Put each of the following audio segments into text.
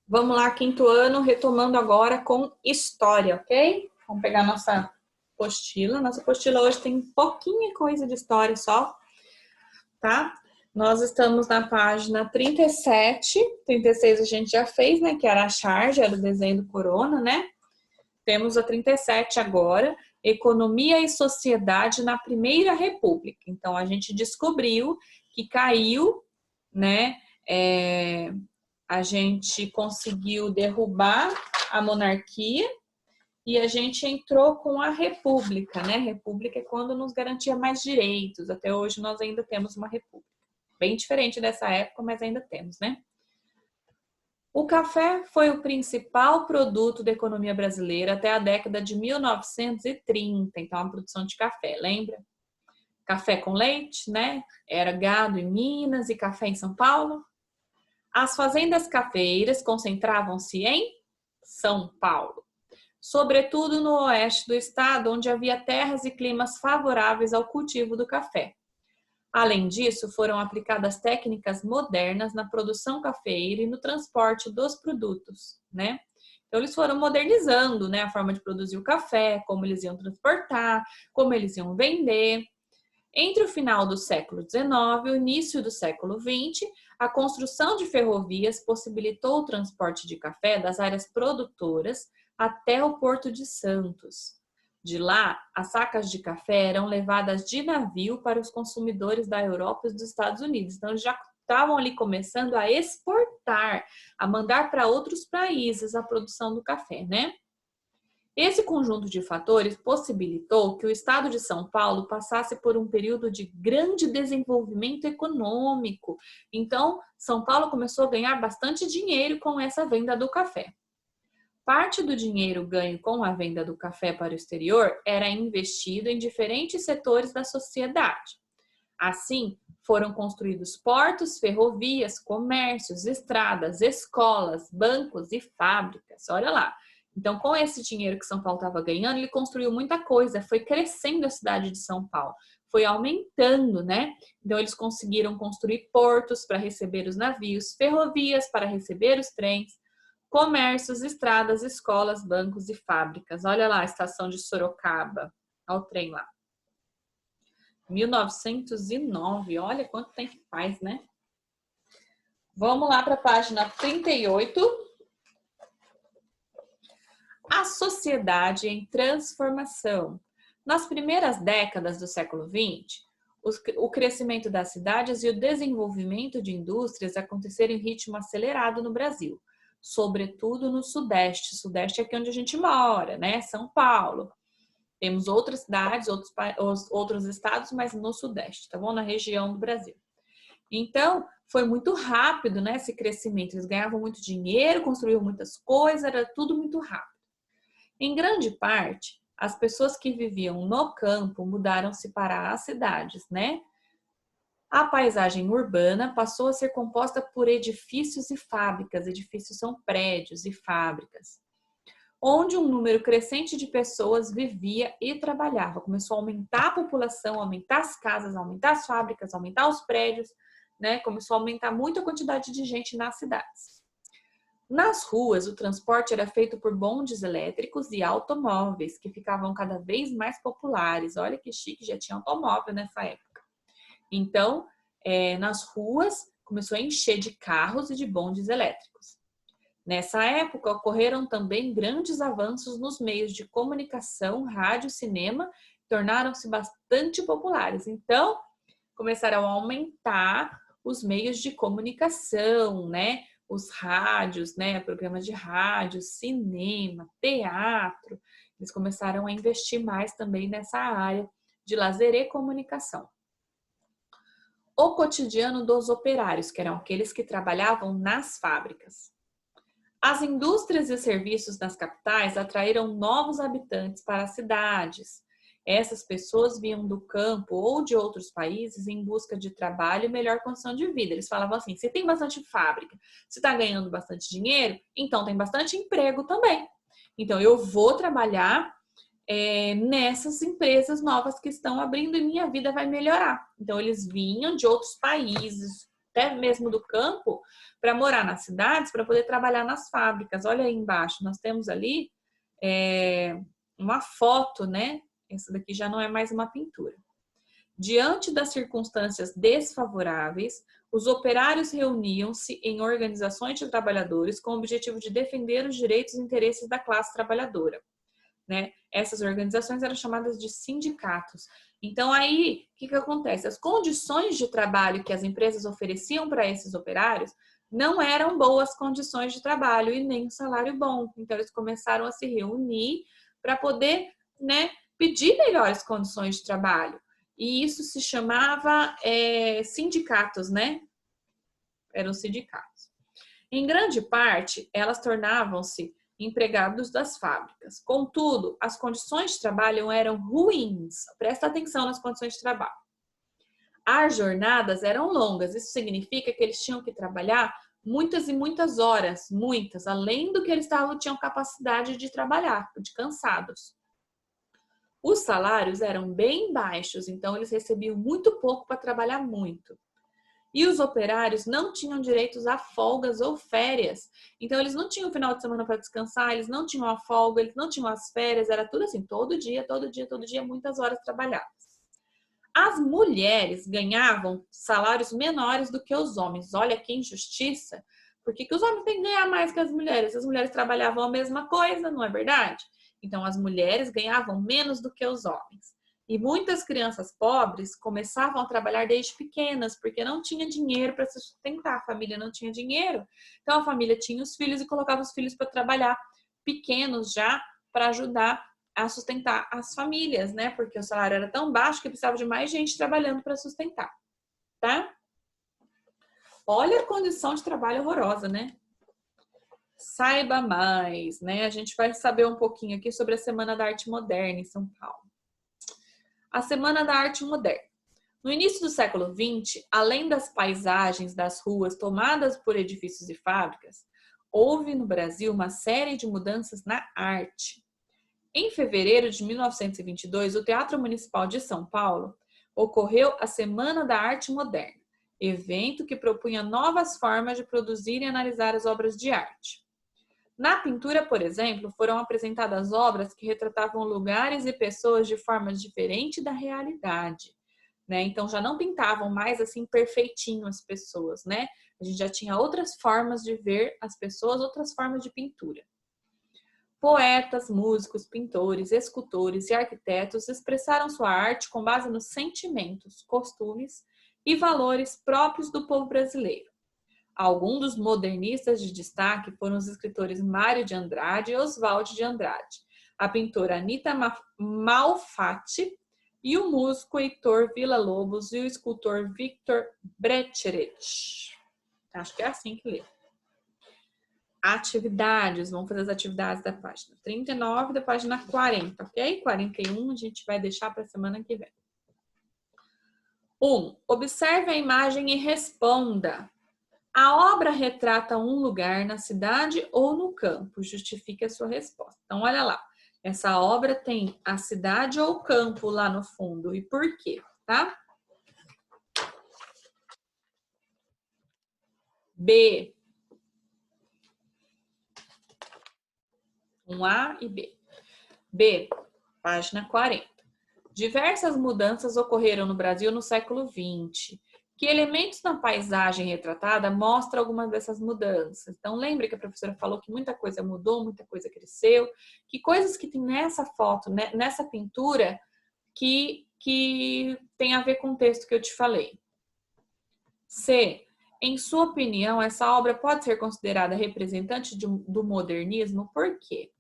Vamos lá, quinto ano, retomando agora com história, ok? Vamos pegar nossa apostila. Nossa apostila hoje tem pouquinha coisa de história só, tá? Nós estamos na página 37, 36 a gente já fez, né? Que era a charge, era o desenho do corona, né? Temos a 37 agora, Economia e Sociedade na Primeira República. Então, a gente descobriu que caiu, né? A gente conseguiu derrubar a monarquia e a gente entrou com a república, né? República é quando nos garantia mais direitos. Até hoje nós ainda temos uma república. Bem diferente dessa época, mas ainda temos, né? O café foi o principal produto da economia brasileira até a década de 1930. Então, a produção de café, lembra? Café com leite, né? Era gado em Minas e café em São Paulo. As fazendas cafeeiras concentravam-se em São Paulo, sobretudo no oeste do estado, onde havia terras e climas favoráveis ao cultivo do café. Além disso, foram aplicadas técnicas modernas na produção cafeeira e no transporte dos produtos, né? Então, eles foram modernizando, né, a forma de produzir o café, como eles iam transportar, como eles iam vender. Entre o final do século XIX e o início do século XX, a construção de ferrovias possibilitou o transporte de café das áreas produtoras até o Porto de Santos. De lá, as sacas de café eram levadas de navio para os consumidores da Europa e dos Estados Unidos. Então, já estavam ali começando a exportar, a mandar para outros países a produção do café, né? Esse conjunto de fatores possibilitou que o estado de São Paulo passasse por um período de grande desenvolvimento econômico. Então, São Paulo começou a ganhar bastante dinheiro com essa venda do café. Parte do dinheiro ganho com a venda do café para o exterior era investido em diferentes setores da sociedade. Assim, foram construídos portos, ferrovias, comércios, estradas, escolas, bancos e fábricas. Olha lá. Então, com esse dinheiro que São Paulo estava ganhando, ele construiu muita coisa, foi crescendo a cidade de São Paulo, foi aumentando, né? Então, eles conseguiram construir portos para receber os navios, ferrovias para receber os trens, comércios, estradas, escolas, bancos e fábricas. Olha lá a estação de Sorocaba, olha o trem lá. 1909, olha quanto tempo faz, né? Vamos lá para a página 38. A sociedade em transformação. Nas primeiras décadas do século XX, o crescimento das cidades e o desenvolvimento de indústrias aconteceram em ritmo acelerado no Brasil, sobretudo no Sudeste. Sudeste é aqui onde a gente mora, né? São Paulo. Temos outras cidades, outros estados, mas no Sudeste, tá bom? Na região do Brasil. Então, foi muito rápido, né, esse crescimento. Eles ganhavam muito dinheiro, construíam muitas coisas, era tudo muito rápido. Em grande parte, as pessoas que viviam no campo mudaram-se para as cidades, né? A paisagem urbana passou a ser composta por edifícios e fábricas. Edifícios são prédios e fábricas, onde um número crescente de pessoas vivia e trabalhava. Começou a aumentar a população, aumentar as casas, aumentar as fábricas, aumentar os prédios, né? Começou a aumentar muito a quantidade de gente nas cidades. Nas ruas, o transporte era feito por bondes elétricos e automóveis, que ficavam cada vez mais populares. Olha que chique, já tinha automóvel nessa época. Então, nas ruas, começou a encher de carros e de bondes elétricos. Nessa época, ocorreram também grandes avanços nos meios de comunicação, rádio, cinema, tornaram-se bastante populares. Então, começaram a aumentar os meios de comunicação, né? Os rádios, né? Programas de rádio, cinema, teatro. Eles começaram a investir mais também nessa área de lazer e comunicação. O cotidiano dos operários, que eram aqueles que trabalhavam nas fábricas. As indústrias e serviços nas capitais atraíram novos habitantes para as cidades. Essas pessoas vinham do campo ou de outros países em busca de trabalho e melhor condição de vida. Eles falavam assim, se tem bastante fábrica, se está ganhando bastante dinheiro, então tem bastante emprego também. Então eu vou trabalhar nessas empresas novas que estão abrindo e minha vida vai melhorar. Então eles vinham de outros países, até mesmo do campo, para morar nas cidades, para poder trabalhar nas fábricas. Olha aí embaixo, nós temos ali uma foto, né? Essa daqui já não é mais uma pintura. Diante das circunstâncias desfavoráveis, os operários reuniam-se em organizações de trabalhadores com o objetivo de defender os direitos e interesses da classe trabalhadora, né? Essas organizações eram chamadas de sindicatos. Então aí, o que acontece? As condições de trabalho que as empresas ofereciam para esses operários não eram boas condições de trabalho e nem um salário bom. Então eles começaram a se reunir para poder, né, pedir melhores condições de trabalho. E isso se chamava sindicatos, né? Eram sindicatos. Em grande parte, elas tornavam-se empregados das fábricas. Contudo, as condições de trabalho eram ruins. Presta atenção nas condições de trabalho. As jornadas eram longas. Isso significa que eles tinham que trabalhar muitas e muitas horas, muitas, além do que eles tinham capacidade de trabalhar, de cansados. Os salários eram bem baixos, então eles recebiam muito pouco para trabalhar muito. E os operários não tinham direitos a folgas ou férias. Então eles não tinham final de semana para descansar, eles não tinham a folga, eles não tinham as férias, era tudo assim, todo dia, muitas horas trabalhadas. As mulheres ganhavam salários menores do que os homens. Olha que injustiça. Por que os homens têm que ganhar mais que as mulheres? As mulheres trabalhavam a mesma coisa, não é verdade? Então, as mulheres ganhavam menos do que os homens. E muitas crianças pobres começavam a trabalhar desde pequenas, porque não tinha dinheiro para se sustentar. A família não tinha dinheiro. Então, a família tinha os filhos e colocava os filhos para trabalhar pequenos já, para ajudar a sustentar as famílias, né? Porque o salário era tão baixo que precisava de mais gente trabalhando para sustentar, tá? Olha a condição de trabalho horrorosa, né? Saiba mais, né? A gente vai saber um pouquinho aqui sobre a Semana da Arte Moderna em São Paulo. A Semana da Arte Moderna. No início do século XX, além das paisagens das ruas tomadas por edifícios e fábricas, houve no Brasil uma série de mudanças na arte. Em fevereiro de 1922, o Teatro Municipal de São Paulo ocorreu a Semana da Arte Moderna, evento que propunha novas formas de produzir e analisar as obras de arte. Na pintura, por exemplo, foram apresentadas obras que retratavam lugares e pessoas de formas diferentes da realidade, né? Então já não pintavam mais assim perfeitinho as pessoas, né? A gente já tinha outras formas de ver as pessoas, outras formas de pintura. Poetas, músicos, pintores, escultores e arquitetos expressaram sua arte com base nos sentimentos, costumes e valores próprios do povo brasileiro. Alguns dos modernistas de destaque foram os escritores Mário de Andrade e Oswald de Andrade, a pintora Anita Malfatti e o músico Heitor Villa-Lobos e o escultor Victor Brecherecht. Acho que é assim que lê. Atividades, vamos fazer as atividades da página 39 da página 40, ok? 41 a gente vai deixar para a semana que vem. 1. Observe a imagem e responda. A obra retrata um lugar na cidade ou no campo? Justifique a sua resposta. Então, olha lá. Essa obra tem a cidade ou o campo lá no fundo. E por quê? Tá? B. 1A e B. B. Página 40. Diversas mudanças ocorreram no Brasil no século XX. Que elementos na paisagem retratada mostram algumas dessas mudanças? Então, lembre que a professora falou que muita coisa mudou, muita coisa cresceu. Que coisas que tem nessa foto, né, nessa pintura, que tem a ver com o texto que eu te falei? C. Em sua opinião, essa obra pode ser considerada representante do modernismo? Por quê?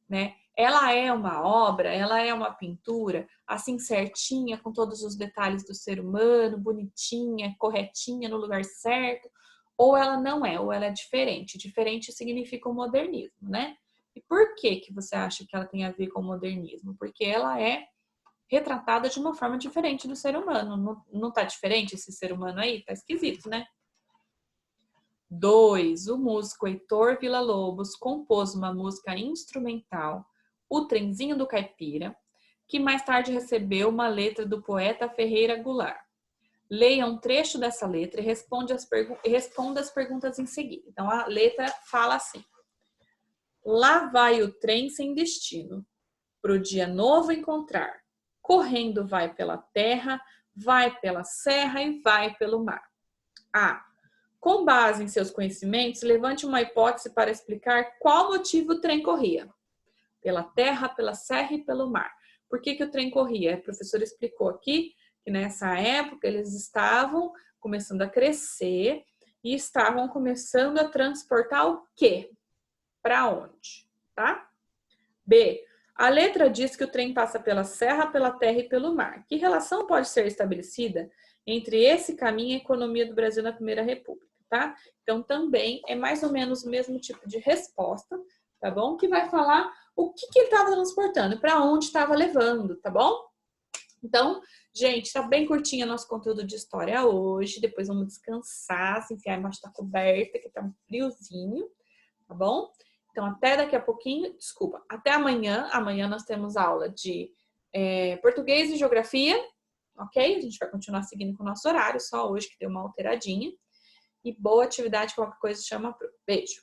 Né? Ela é uma obra, ela é uma pintura, assim certinha, com todos os detalhes do ser humano, bonitinha, corretinha, no lugar certo, ou ela não é, ou ela é diferente. Diferente significa o modernismo, né? E por que você acha que ela tem a ver com o modernismo? Porque ela é retratada de uma forma diferente do ser humano. Não tá diferente esse ser humano aí? Tá esquisito, né? 2. O músico Heitor Villa-Lobos compôs uma música instrumental, O Trenzinho do Caipira, que mais tarde recebeu uma letra do poeta Ferreira Goulart. leia um trecho dessa letra e responda as perguntas em seguida. Então, a letra fala assim: lá vai o trem sem destino, pro dia novo encontrar. Correndo vai pela terra, vai pela serra e vai pelo mar. A. Com base em seus conhecimentos, levante uma hipótese para explicar qual motivo o trem corria. Pela terra, pela serra e pelo mar. Por que o trem corria? O professor explicou aqui que nessa época eles estavam começando a crescer e estavam começando a transportar o quê? Para onde? Tá? B. A letra diz que o trem passa pela serra, pela terra e pelo mar. Que relação pode ser estabelecida entre esse caminho e a economia do Brasil na Primeira República, tá? Então, também é mais ou menos o mesmo tipo de resposta, tá bom? Que vai falar o que ele estava transportando, para onde estava levando, tá bom? Então, gente, tá bem curtinho o nosso conteúdo de história hoje. Depois vamos descansar, se enfiar embaixo da coberta, que tá um friozinho, tá bom? Então, até daqui a pouquinho, desculpa, até amanhã. Amanhã nós temos aula de português e geografia, ok? A gente vai continuar seguindo com o nosso horário, só hoje que deu uma alteradinha. E boa atividade, qualquer coisa chama pro. Beijo!